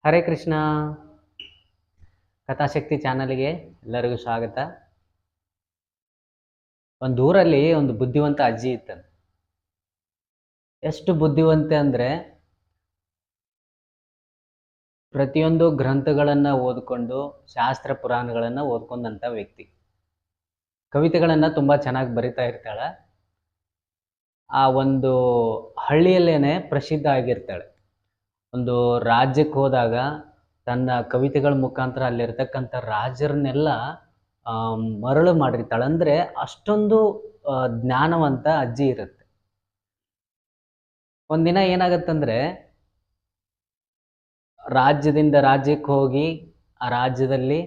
ಹರೇ ಕೃಷ್ಣ. ಕಥಾಶಕ್ತಿ ಚಾನಲ್ಗೆ ಎಲ್ಲರಿಗೂ ಸ್ವಾಗತ. ಒಂದು ಊರಲ್ಲಿ ಒಂದು ಬುದ್ಧಿವಂತ ಅಜ್ಜಿ ಇತ್ತಂತೆ. ಎಷ್ಟು ಬುದ್ಧಿವಂತೆ ಅಂದರೆ ಪ್ರತಿಯೊಂದು ಗ್ರಂಥಗಳನ್ನು ಓದ್ಕೊಂಡು, ಶಾಸ್ತ್ರ ಪುರಾಣಗಳನ್ನು ಓದ್ಕೊಂಡಂಥ ವ್ಯಕ್ತಿ. ಕವಿತೆಗಳನ್ನು ತುಂಬ ಚೆನ್ನಾಗಿ ಬರಿತಾ ಇರ್ತಾಳೆ. ಆ ಒಂದು ಹಳ್ಳಿಯಲ್ಲೇನೆ ಪ್ರಸಿದ್ಧ ಆಗಿರ್ತಾಳೆ. ಒಂದು ರಾಜ್ಯಕ್ಕೆ ಹೋದಾಗ ತನ್ನ ಕವಿತೆಗಳ ಮುಖಾಂತರ ಅಲ್ಲಿರ್ತಕ್ಕಂಥ ರಾಜರನ್ನೆಲ್ಲ ಮರಳು ಮಾಡಿರ್ತಾಳೆ. ಅಂದರೆ ಅಷ್ಟೊಂದು ಜ್ಞಾನವಂತ ಅಜ್ಜಿ ಇರುತ್ತೆ. ಒಂದಿನ ಏನಾಗತ್ತಂದ್ರೆ, ರಾಜ್ಯದಿಂದ ರಾಜ್ಯಕ್ಕೆ ಹೋಗಿ ಆ ರಾಜ್ಯದಲ್ಲಿ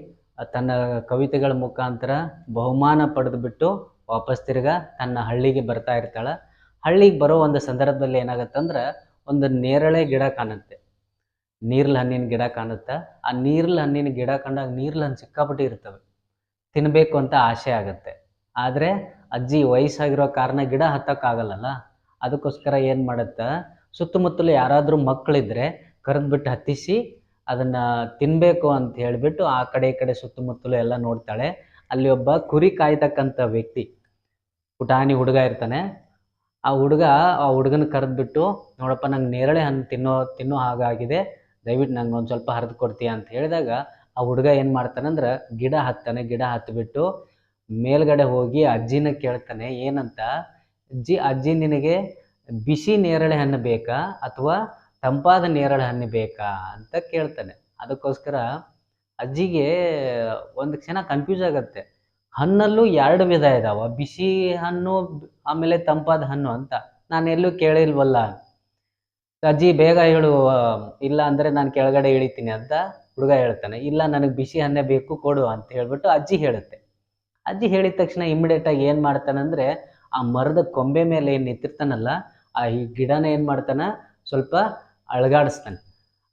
ತನ್ನ ಕವಿತೆಗಳ ಮುಖಾಂತರ ಬಹುಮಾನ ಪಡೆದುಬಿಟ್ಟು ವಾಪಸ್ ತಿರ್ಗಾ ತನ್ನ ಹಳ್ಳಿಗೆ ಬರ್ತಾ ಇರ್ತಾಳೆ. ಹಳ್ಳಿಗೆ ಬರೋ ಒಂದು ಸಂದರ್ಭದಲ್ಲಿ ಏನಾಗತ್ತಂದ್ರೆ, ಒಂದು ನೇರಳೆ ಗಿಡ ಕಾಣುತ್ತೆ, ನೀರ್ಲ ಹಣ್ಣಿನ ಗಿಡ ಕಾಣುತ್ತೆ. ಆ ನೀರ್ಲ ಹಣ್ಣಿನ ಗಿಡ ಕಂಡಾಗ ನೀರ್ಲ ಹಣ್ಣು ಸಿಕ್ಕಾಪಟ್ಟಿ ಇರ್ತವೆ, ತಿನ್ನಬೇಕು ಅಂತ ಆಸೆ ಆಗುತ್ತೆ. ಆದರೆ ಅಜ್ಜಿ ವಯಸ್ಸಾಗಿರೋ ಕಾರಣ ಗಿಡ ಹತ್ತಕ್ಕಾಗಲ್ಲಲ್ಲ. ಅದಕ್ಕೋಸ್ಕರ ಏನು ಮಾಡುತ್ತೆ, ಸುತ್ತಮುತ್ತಲು ಯಾರಾದರೂ ಮಕ್ಕಳಿದ್ರೆ ಕರೆದ್ಬಿಟ್ಟು ಹತ್ತಿಸಿ ಅದನ್ನು ತಿನ್ನಬೇಕು ಅಂತ ಹೇಳಿಬಿಟ್ಟು ಆ ಕಡೆ ಈ ಕಡೆ ಸುತ್ತಮುತ್ತಲು ಎಲ್ಲ ನೋಡ್ತಾಳೆ. ಅಲ್ಲಿ ಒಬ್ಬ ಕುರಿ ಕಾಯ್ತಕ್ಕಂಥ ವ್ಯಕ್ತಿ, ಪುಟಾಣಿ ಹುಡುಗ ಇರ್ತಾನೆ. ಆ ಹುಡುಗನ ಕರೆದ್ಬಿಟ್ಟು, ನೋಡಪ್ಪ ನಂಗೆ ನೇರಳೆ ಹಣ್ಣು ತಿನ್ನೋ ಹಾಗಾಗಿದೆ, ದಯವಿಟ್ಟು ನಂಗೆ ಒಂದು ಸ್ವಲ್ಪ ಹರಿದು ಕೊಡ್ತೀಯ ಅಂತ ಹೇಳಿದಾಗ ಆ ಹುಡುಗ ಏನು ಮಾಡ್ತಾನಂದ್ರೆ ಗಿಡ ಹತ್ತಿಬಿಟ್ಟು ಮೇಲ್ಗಡೆ ಹೋಗಿ ಅಜ್ಜಿನ ಕೇಳ್ತಾನೆ, ಏನಂತ, ಅಜ್ಜಿ ನಿನಗೆ ಬಿಸಿ ನೇರಳೆ ಹಣ್ಣು ಬೇಕಾ ಅಥವಾ ತಂಪಾದ ನೇರಳೆ ಹಣ್ಣು ಬೇಕಾ ಅಂತ ಕೇಳ್ತಾನೆ. ಅದಕ್ಕೋಸ್ಕರ ಅಜ್ಜಿಗೆ ಒಂದು ಕ್ಷಣ ಕನ್ಫ್ಯೂಸ್ ಆಗುತ್ತೆ. ಹಣ್ಣಲ್ಲೂ 2 ವಿಧ ಇದಾವ, ಬಿಸಿ ಹಣ್ಣು ಆಮೇಲೆ ತಂಪಾದ ಹಣ್ಣು ಅಂತ. ನಾನು ಎಲ್ಲೂ ಕೇಳಿಲ್ವಲ್ಲ. ಅಜ್ಜಿ ಬೇಗ ಹೇಳು, ಇಲ್ಲ ಅಂದರೆ ನಾನು ಕೆಳಗಡೆ ಇಳಿತೀನಿ ಅಂತ ಹುಡುಗ ಹೇಳ್ತಾನೆ. ಇಲ್ಲ, ನನಗೆ ಬಿಸಿ ಹಣ್ಣೆ ಬೇಕು, ಕೊಡು ಅಂತ ಹೇಳ್ಬಿಟ್ಟು ಅಜ್ಜಿ ಹೇಳುತ್ತೆ. ಅಜ್ಜಿ ಹೇಳಿದ ತಕ್ಷಣ ಇಮ್ಮಿಡಿಯೇಟಾಗಿ ಏನು ಮಾಡ್ತಾನಂದರೆ, ಆ ಮರದ ಕೊಂಬೆ ಮೇಲೆ ಏನು ನಿಂತಿರ್ತಾನಲ್ಲ, ಈ ಗಿಡನ ಏನು ಮಾಡ್ತಾನೆ, ಸ್ವಲ್ಪ ಅಳಗಾಡಿಸ್ತಾನೆ.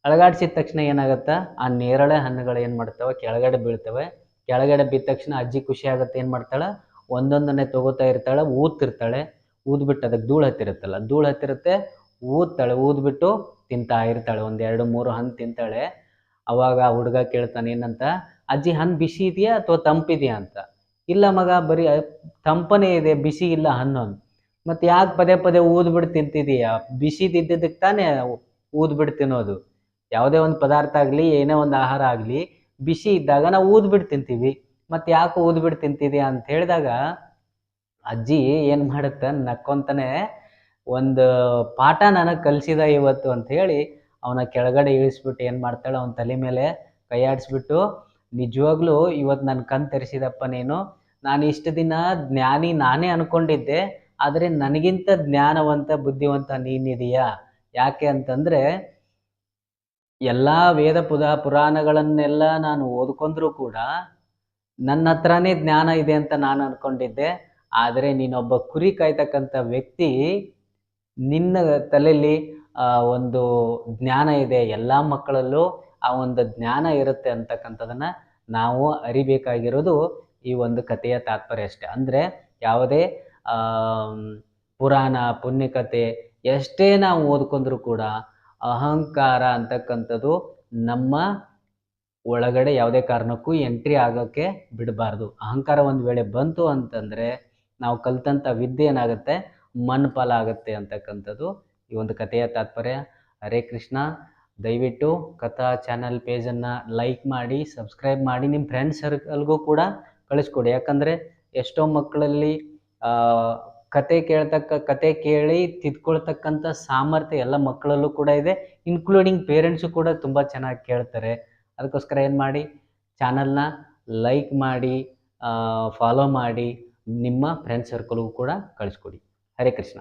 ಅಳಗಾಡಿಸಿದ ತಕ್ಷಣ ಏನಾಗುತ್ತೆ, ಆ ನೇರಳೆ ಹಣ್ಣುಗಳು ಏನು ಮಾಡ್ತವೆ, ಕೆಳಗಡೆ ಬೀಳ್ತವೆ. ಕೆಳಗಡೆ ಬಿದ್ದ ತಕ್ಷಣ ಅಜ್ಜಿ ಖುಷಿ ಆಗುತ್ತೆ. ಏನು ಮಾಡ್ತಾಳೆ, ಒಂದೊಂದನ್ನೇ ತೊಗೋತಾ ಇರ್ತಾಳೆ, ಊದ್ತಿರ್ತಾಳೆ. ಊದ್ಬಿಟ್ಟು ಅದಕ್ಕೆ ಧೂಳು ಹತ್ತಿರುತ್ತೆ, ಊದ್ಬಿಟ್ಟು ತಿಂತಾ ಇರ್ತಾಳೆ. 1 2 3 ಹಣ್ಣು ತಿಂತಾಳೆ. ಅವಾಗ ಆ ಹುಡುಗ ಕೇಳ್ತಾನೆ, ಏನಂತ, ಅಜ್ಜಿ ಹಣ್ಣು ಬಿಸಿ ಇದೆಯಾ ಅಥವಾ ತಂಪಿದೆಯಾ ಅಂತ. ಇಲ್ಲ ಮಗ, ಬರೀ ತಂಪನೇ ಇದೆ, ಬಿಸಿ ಇಲ್ಲ ಹಣ್ಣು. ಮತ್ತು ಯಾಕೆ ಪದೇ ಪದೇ ಊದ್ಬಿಟ್ಟು ತಿಂತಿದೀಯಾ, ಬಿಸಿದಿದ್ದಕ್ಕೆ ತಾನೇ ಊದ್ಬಿಟ್ಟು ತಿನ್ನೋದು. ಯಾವುದೇ ಒಂದು ಪದಾರ್ಥ ಆಗಲಿ, ಏನೇ ಒಂದು ಆಹಾರ ಆಗಲಿ, ಬಿಸಿ ಇದ್ದಾಗ ನಾವು ಊದ್ಬಿಟ್ಟು ತಿಂತೀವಿ. ಮತ್ತು ಯಾಕೆ ಊದ್ಬಿಟ್ಟು ತಿಂತಿದೀಯಾ ಅಂತ ಹೇಳಿದಾಗ ಅಜ್ಜಿ ಏನು ಮಾಡುತ್ತೆ, ನಕ್ಕೊಂತಾನೆ, ಒಂದು ಪಾಠ ನನಗೆ ಕಲಿಸಿದ ಇವತ್ತು ಅಂತ ಹೇಳಿ ಅವನ ಕೆಳಗಡೆ ಇಳಿಸ್ಬಿಟ್ಟು ಏನು ಮಾಡ್ತಾಳೆ, ಅವನ ತಲೆ ಮೇಲೆ ಕೈ ಆಡಿಸ್ಬಿಟ್ಟು, ನಿಜವಾಗ್ಲೂ ಇವತ್ತು ನನ್ನ ಕಣ್ ತೆರೆಸಿದಪ್ಪ ನೀನು. ನಾನು ಇಷ್ಟು ದಿನ ಜ್ಞಾನಿ ನಾನೇ ಅನ್ಕೊಂಡಿದ್ದೆ, ಆದರೆ ನನಗಿಂತ ಜ್ಞಾನವಂತ ಬುದ್ಧಿವಂತ ನೀನಿದೆಯಾ. ಯಾಕೆ ಅಂತಂದರೆ, ಎಲ್ಲ ವೇದ ಪುರಾಣಗಳನ್ನೆಲ್ಲ ನಾನು ಓದ್ಕೊಂಡ್ರೂ ಕೂಡ ನನ್ನ ಹತ್ರನೇ ಜ್ಞಾನ ಇದೆ ಅಂತ ನಾನು ಅನ್ಕೊಂಡಿದ್ದೆ. ಆದರೆ ನೀನೊಬ್ಬ ಕುರಿ ಕಾಯ್ತಕ್ಕಂಥ ವ್ಯಕ್ತಿ, ನಿನ್ನ ತಲೆಯಲ್ಲಿ ಒಂದು ಜ್ಞಾನ ಇದೆ. ಎಲ್ಲ ಮಕ್ಕಳಲ್ಲೂ ಆ ಒಂದು ಜ್ಞಾನ ಇರುತ್ತೆ ಅಂತಕ್ಕಂಥದ್ದನ್ನು ನಾವು ಅರಿಬೇಕಾಗಿರೋದು ಈ ಒಂದು ಕಥೆಯ ತಾತ್ಪರ್ಯ ಅಷ್ಟೆ. ಅಂದರೆ ಯಾವುದೇ ಪುರಾಣ ಪುಣ್ಯಕಥೆ ಎಷ್ಟೇ ನಾವು ಓದ್ಕೊಂಡ್ರೂ ಕೂಡ ಅಹಂಕಾರ ಅಂತಕ್ಕಂಥದ್ದು ನಮ್ಮ ಒಳಗಡೆ ಯಾವುದೇ ಕಾರಣಕ್ಕೂ ಎಂಟ್ರಿ ಆಗೋಕ್ಕೆ ಬಿಡಬಾರ್ದು. ಅಹಂಕಾರ ಒಂದು ವೇಳೆ ಬಂತು ಅಂತಂದರೆ ನಾವು ಕಲಿತಂಥ ವಿದ್ಯೆ ಏನಾಗುತ್ತೆ, ಮನ್ಫಲ ಆಗುತ್ತೆ ಅಂತಕ್ಕಂಥದ್ದು ಈ ಒಂದು ಕಥೆಯ ತಾತ್ಪರ್ಯ. ಹರೇ ಕೃಷ್ಣ. ದಯವಿಟ್ಟು ಕಥಾ ಚಾನಲ್ ಪೇಜನ್ನು ಲೈಕ್ ಮಾಡಿ, ಸಬ್ಸ್ಕ್ರೈಬ್ ಮಾಡಿ, ನಿಮ್ಮ ಫ್ರೆಂಡ್ಸ್ ಸರ್ಕಲ್ಗೂ ಕೂಡ ಕಳಿಸ್ಕೊಡಿ. ಯಾಕಂದರೆ ಎಷ್ಟೋ ಮಕ್ಕಳಲ್ಲಿ ಕತೆ ಕೇಳಿ ತಿದ್ಕೊಳ್ತಕ್ಕಂಥ ಸಾಮರ್ಥ್ಯ ಎಲ್ಲ ಮಕ್ಕಳಲ್ಲೂ ಕೂಡ ಇದೆ, ಇನ್ಕ್ಲೂಡಿಂಗ್ ಪೇರೆಂಟ್ಸು ಕೂಡ ತುಂಬ ಚೆನ್ನಾಗಿ ಕೇಳ್ತಾರೆ. ಅದಕ್ಕೋಸ್ಕರ ಏನು ಮಾಡಿ, ಚಾನಲ್ನ ಲೈಕ್ ಮಾಡಿ, ಫಾಲೋ ಮಾಡಿ, ನಿಮ್ಮ ಫ್ರೆಂಡ್ಸ್ ಸರ್ಕಲ್ಗೂ ಕೂಡ ಕಳಿಸ್ಕೊಡಿ. ಹರೇ ಕೃಷ್ಣ.